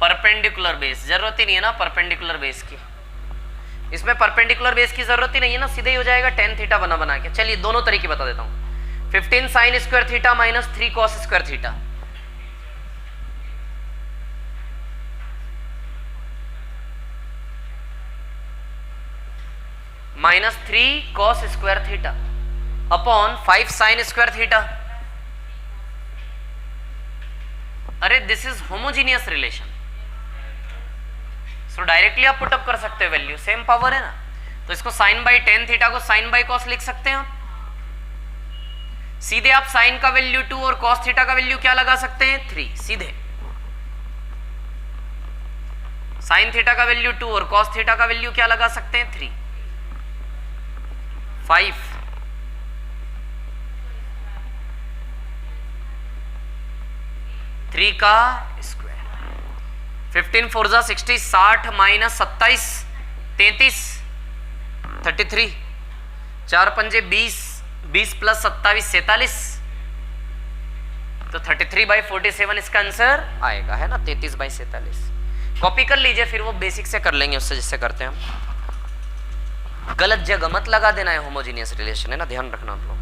Perpendicular base, जरूरत ही नहीं है ना परपेंडिकुलर बेस की, इसमें परपेंडिकुलर बेस की जरूरत ही नहीं है ना, सीधे ही हो जाएगा टेन थीटा बना के। चलिए दोनों तरीके बता देता हूं। 15 sine square theta minus 3 cos square theta, minus 3 cos square theta upon 5 sine square theta. अरे this is homogeneous relation, so directly आप पुटअप कर सकते हो वैल्यू, सेम पावर है ना, तो इसको साइन बाई टेन थीटा को साइन बाई कॉस लिख सकते हैं आप। सीधे आप साइन का वैल्यू 2 और कॉस थीटा का वैल्यू क्या लगा सकते हैं 3, सीधे साइन थीटा का वैल्यू 2 और कॉस थीटा का वैल्यू क्या लगा सकते हैं 3, 5 3 का स्क्वायर, 15 4 जा 60, 60 माइनस 27 33 33, 4 पंजे 20, 20 प्लस 27 47, तो 33/47 इसका आंसर आएगा, है ना 33/47। कॉपी कर लीजिए, फिर वो बेसिक से कर लेंगे उससे जिससे करते हैं हम। गलत जगह मत लगा देना है, होमोजीनियस रिलेशन है ना, ध्यान रखना आप लोग।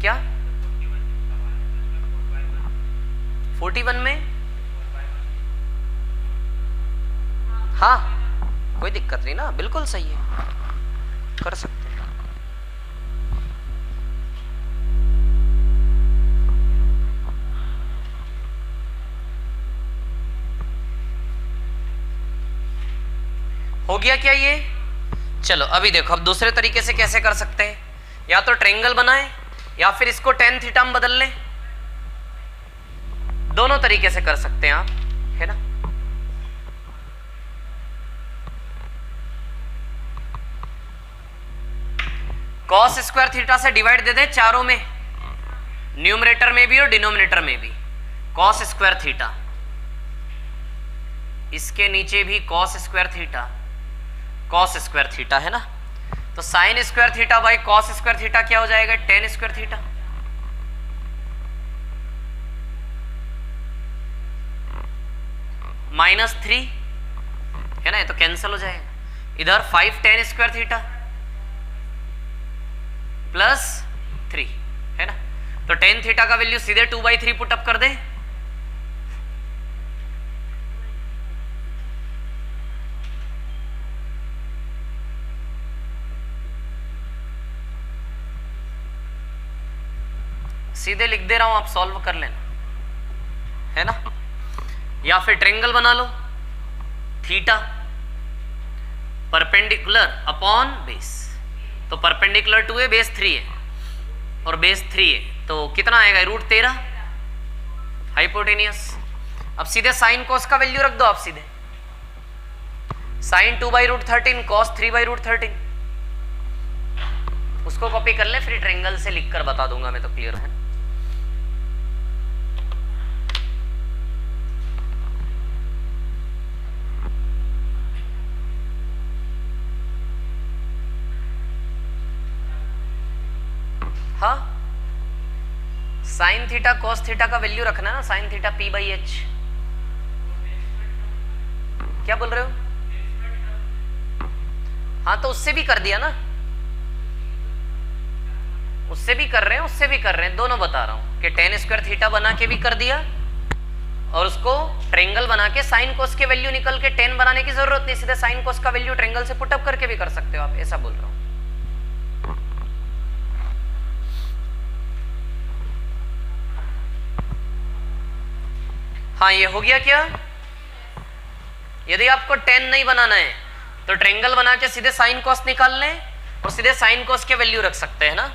क्या 41 में, हाँ कोई दिक्कत नहीं ना, बिल्कुल सही है, कर सकते हैं। हो गया क्या ये? चलो अभी देखो, अब दूसरे तरीके से कैसे कर सकते हैं, या तो ट्रायंगल बनाएं या फिर इसको टेन थीटा में बदल लें, दोनों तरीके से कर सकते हैं आप, है ना। कॉस स्क्वायर थीटा से डिवाइड दे दें चारों में, न्यूमरेटर में भी और डिनोमिनेटर में भी, कॉस स्क्वायर थीटा, इसके नीचे भी cos square theta, cos square theta, है ना। तो sign square theta by cos square theta क्या हो जाएगा, टेन स्क्वायर थीटा। -3 है ना, ये तो कैंसिल हो जाएगा। इधर 5 टेन स्क्वायर थीटा प्लस 3 है ना, तो टेन थीटा का वैल्यू सीधे 2/3 पुटअप कर दे, सीधे लिख दे रहा हूं, आप सॉल्व कर लेना, है ना। या फिर ट्रायंगल बना लो, थीटा परपेंडिकुलर अपॉन बेस, तो परपेंडिकुलर 2 है, बेस 3 है और बेस 3 है, तो कितना आएगा √13 हाइपोटेनियस। अब सीधे साइन कॉस का वैल्यू रख दो आप, सीधे साइन 2/√13 कॉस 3/√13, उसको कॉपी कर ले, फिर ट्रायंगल से लिखकर बता दूंगा मैं, तो क्लियर है। हाँ साइन थीटा कॉस थीटा का वैल्यू रखना है ना, साइन थीटा p/h। क्या बोल रहे हो? हाँ तो उससे भी कर दिया ना, उससे भी कर रहे हैं, उससे भी कर रहे हैं, दोनों बता रहा हूं कि टेन स्क्वायर थीटा बना के भी कर दिया और उसको ट्रायंगल बना के साइन कोस के वैल्यू निकल के 10 बनाने की जरूरत नहीं, सीधे साइन कोस का वैल्यू ट्रायंगल से पुटअप करके भी कर सकते हो आप, ऐसा बोल रहा हूं। हाँ ये हो गया क्या? यदि आपको 10 नहीं बनाना है तो ट्रायंगल बना के सीधे साइन कोस निकाल लें और सीधे साइन कोस के वैल्यू रख सकते हैं ना।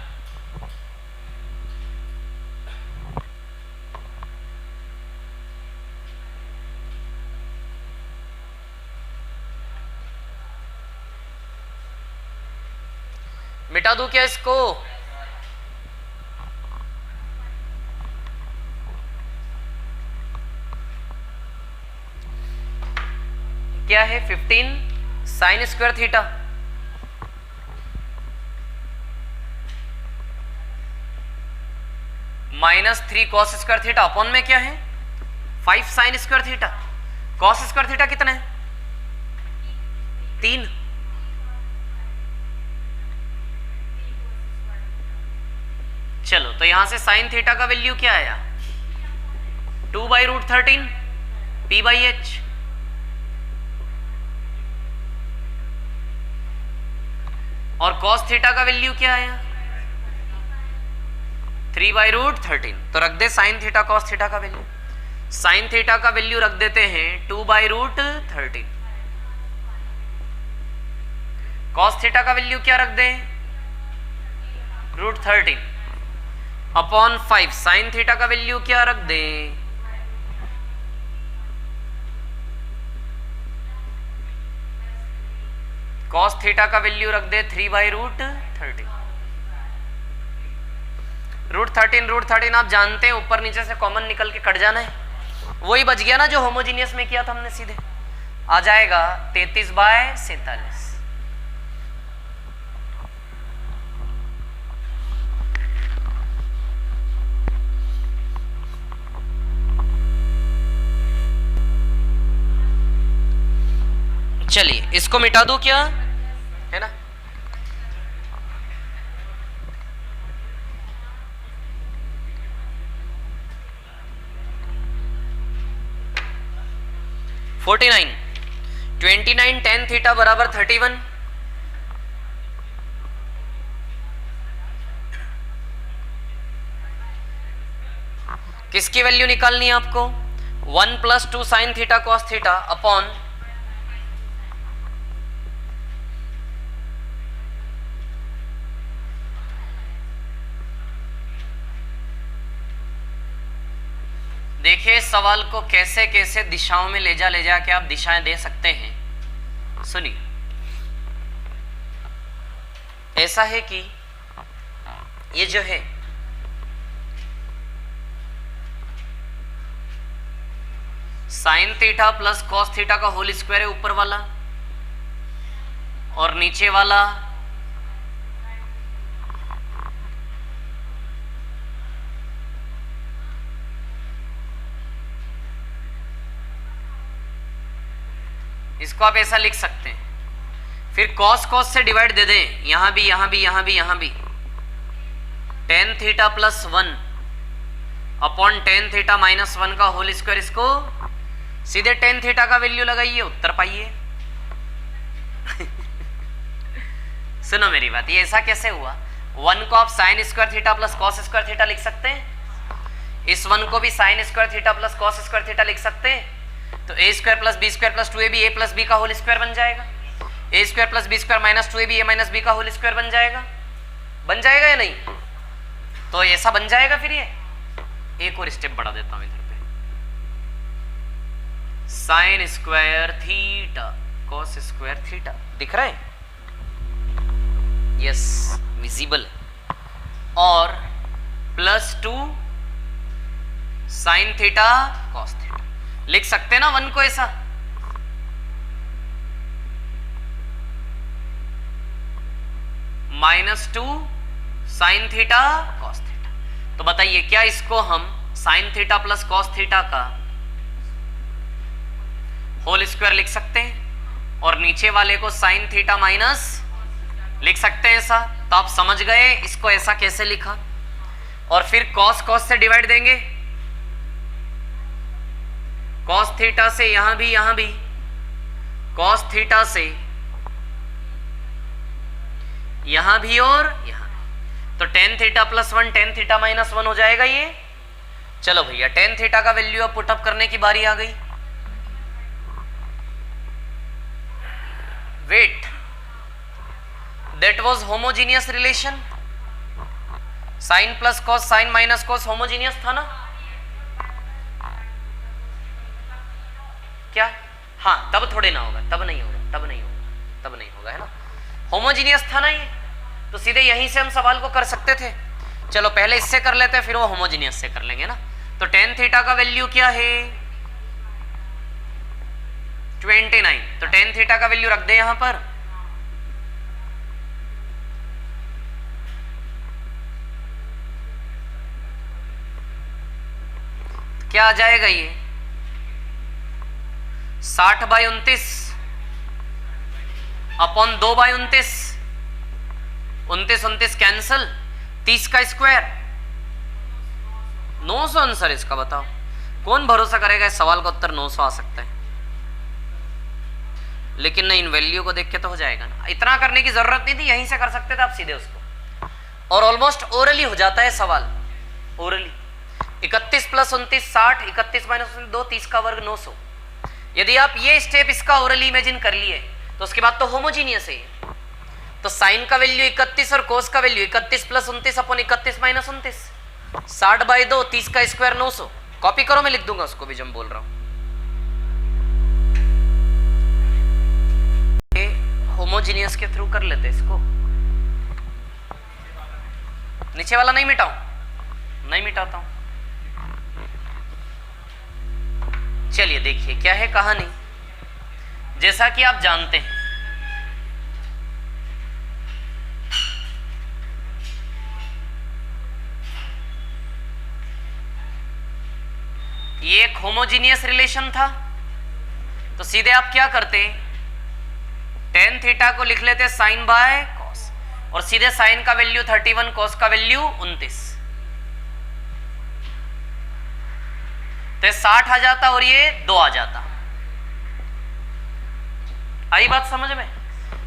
मिटा दूं क्या इसको? क्या है 15 sine square theta -3 cos square theta upon में क्या है 5 sine square theta. Cos square theta कितना है 3। चलो तो यहां से साइन थीटा का वैल्यू क्या आया 2/√13 p/h। और cos थीटा का वैल्यू क्या आया 3/√13। तो रख दे साइन थीटा cos थीटा का वैल्यू। साइन थीटा का वैल्यू रख देते हैं 2/√13। cos थीटा का वैल्यू क्या रख दें √13 अपॉन 5। साइन थीटा का वैल्यू क्या रख दें cos थीटा का वैल्यू रख दे 3/√13। √13 आप जानते हैं ऊपर नीचे से कॉमन निकल के कट जाना है। वही बच गया ना जो होमोजीनियस में किया था हमने, सीधे आ जाएगा 33/47। चलिए इसको मिटा दूं क्या, है ना। (49) 29 tan थीटा बराबर 31। किसकी वैल्यू निकालनी है आपको 1 + 2 sin theta cos theta upon देखिए सवाल को कैसे कैसे दिशाओं में ले जा के आप दिशाएं दे सकते हैं। सुनिए ऐसा है कि ये जो है sine theta plus cos theta का होल स्क्वायर है ऊपर वाला, और नीचे वाला इसको आप ऐसा लिख सकते हैं। फिर कॉस कॉस से डिवाइड दे दें, यहां भी यहां भी यहां भी यहां भी tan theta plus 1 upon tan theta minus 1 का होल स्क्वायर। इसको सीधे tan थीटा का वैल्यू लगाइए, उत्तर पाइए। सुनो मेरी बात, ये ऐसा कैसे हुआ 1 को आप sine square theta plus cos square theta लिख सकते हैं, इस 1 को भी sine square theta plus cos square theta लिख सकते हैं। तो a square plus b square plus 2ab a plus b का होल स्क्वायर बन जाएगा। a square plus b square minus 2ab a minus b का होल स्क्वायर बन जाएगा या नहीं। तो ऐसा बन जाएगा। फिर ये एक और स्टेप बढ़ा देता हूं इधर पे, sign square theta cos square theta दिख रहा है, यस विजिबल, और plus 2 sine theta cos theta लिख सकते हैं ना 1 को ऐसा। -2 साइन थीटा कॉस थीटा। तो बताइए क्या इसको हम sine theta plus cos theta का होल स्क्वायर लिख सकते हैं, और नीचे वाले को साइन थीटा माइनस लिख सकते हैं ऐसा। तो आप समझ गए इसको ऐसा कैसे लिखा। और फिर कॉस कॉस से डिवाइड देंगे, कॉस थीटा से यहां भी कॉस थीटा से यहां भी और यहां भी। तो tan theta plus 1 tan theta minus 1 हो जाएगा ये। चलो भैया tan थीटा का वैल्यू अब पुटअप करने की बारी आ गई। Wait, that was homogeneous relation, sine plus cos sine minus cos homogeneous था ना क्या। हाँ तब थोड़े ना होगा, तब नहीं होगा, है ना। होमोजीनियस था ना ये, तो सीधे यहीं से हम सवाल को कर सकते थे। चलो पहले इससे कर लेते हैं, फिर वो होमोजीनियस से कर लेंगे ना। तो tan थीटा का वैल्यू क्या है 29। तो टेन थीटा का वैल्यू रख दे यहां पर, क्या आ जाएगा ये 60/29 अपॉन 2/29, 29 कैंसल, 30 का स्क्वायर 900 आंसर इसका। बताओ कौन भरोसा करेगा इस सवाल का उत्तर 900 आ सकता है। लेकिन नहीं, इन वैल्यू को देख के तो हो जाएगा ना, इतना करने की जरूरत नहीं थी, यहीं से कर सकते थे आप सीधे उसको, और ऑलमोस्ट ओरली हो जाता है सवाल, ओरली। 31 + 29 60, 31 - 2 30 का वर्ग 900। यदि आप ये स्टेप इसका ओरली इमेजिन कर लिए तो उसके बाद तो होमोजीनियस है। तो साइन का वैल्यू 31 और कोस का वैल्यू 31 + 29 अपॉन 31 - 29, 60/2, 30 का स्क्वायर 900। कॉपी करो, मैं लिख दूंगा उसको भी जो मैं बोल रहा हूं। होमोजीनियस के थ्रू कर लेते इसको, नीचे वाला नहीं मिटाऊं, नहीं मिटाता हूं। चलिए देखिए क्या है कहानी। जैसा कि आप जानते हैं ये एक होमोजीनियस रिलेशन था, तो सीधे आप क्या करते, टेन थीटा को लिख लेते साइन बाय कॉस, और सीधे साइन का वैल्यू 31, कॉस का वैल्यू 29, तो 60 आ जाता और ये 2 आ जाता। आई बात समझ में?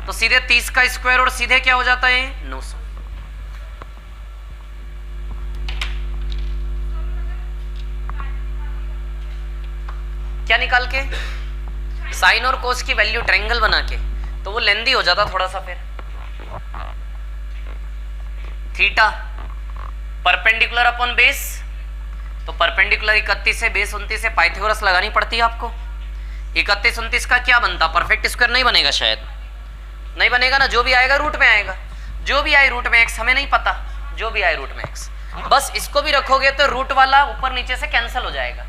तो सीधे 30 का स्क्वायर और सीधे क्या हो जाता है 900। क्या निकाल के, साइन और कोस की वैल्यू ट्रायंगल बना के, तो वो लेंदी हो जाता थोड़ा सा। फिर थीटा परपेंडिकुलर अपॉन बेस, तो परपेंडिकुलर 31 से बेस 29 से पाइथागोरस लगानी पड़ती है आपको। 31 29 का क्या बनता, परफेक्ट स्क्वायर नहीं बनेगा, शायद नहीं बनेगा ना, जो भी आएगा रूट में आएगा, जो भी आए रूट में x, हमें नहीं पता, जो भी आए रूट में x। बस इसको भी रखोगे तो रूट वाला ऊपर नीचे से कैंसिल हो जाएगा,